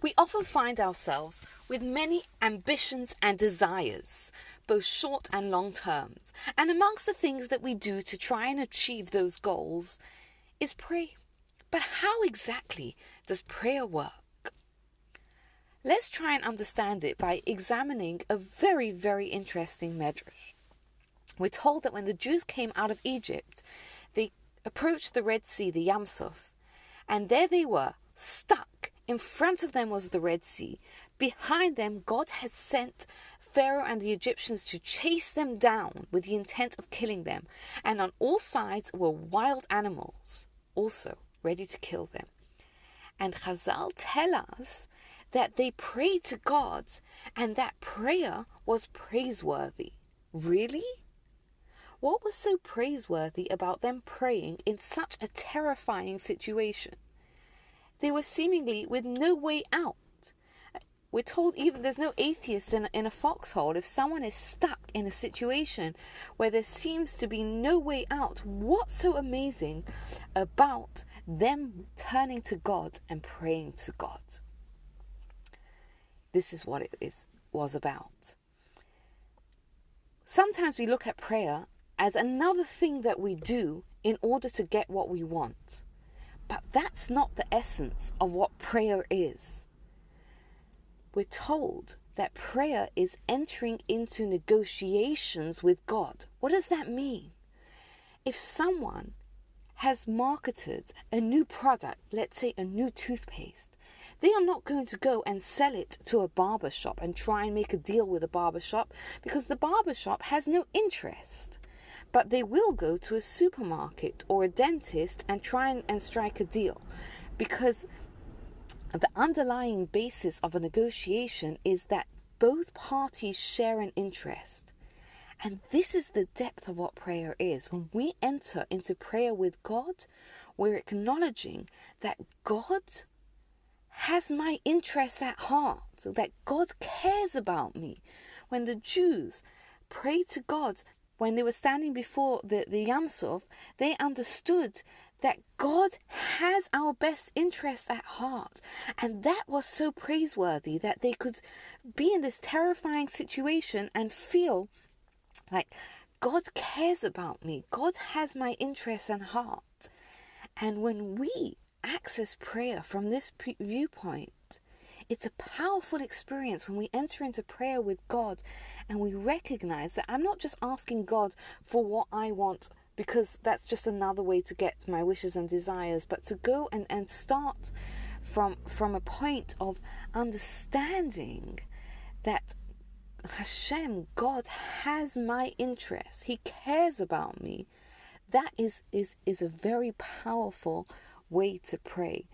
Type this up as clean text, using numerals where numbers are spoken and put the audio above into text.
We often find ourselves with many ambitions and desires, both short and long terms, and amongst the things that we do to try and achieve those goals is pray. But how exactly does prayer work? Let's try and understand it by examining a very, very interesting medrash. We're told that when the Jews came out of Egypt, they approached the Red Sea, the Yam Suf, and there they were, stuck. In front of them was the Red Sea. Behind them, God had sent Pharaoh and the Egyptians to chase them down with the intent of killing them. And on all sides were wild animals, also ready to kill them. And Chazal tell us that they prayed to God and that prayer was praiseworthy. Really? What was so praiseworthy about them praying in such a terrifying situation? They were seemingly with no way out. We're told even there's no atheists in a foxhole. If someone is stuck in a situation where there seems to be no way out, what's so amazing about them turning to God and praying to God? This is what it was about. Sometimes we look at prayer as another thing that we do in order to get what we want. But that's not the essence of what prayer is. We're told that prayer is entering into negotiations with God. What does that mean? If someone has marketed a new product, let's say a new toothpaste, they are not going to go and sell it to a barber shop and try and make a deal with a barber shop because the barber shop has no interest. But they will go to a supermarket or a dentist and try and strike a deal, because the underlying basis of a negotiation is that both parties share an interest. And this is the depth of what prayer is. When we enter into prayer with God, we're acknowledging that God has my interests at heart, so that God cares about me. When the Jews prayed to God, when they were standing before the Yam Suf, they understood that God has our best interests at heart. And that was so praiseworthy that they could be in this terrifying situation and feel like God cares about me. God has my interests at heart. And when we access prayer from this viewpoint, it's a powerful experience when we enter into prayer with God and we recognize that I'm not just asking God for what I want because that's just another way to get my wishes and desires, but to go and start from a point of understanding that Hashem, God, has my interests. He cares about me. That is a very powerful way to pray.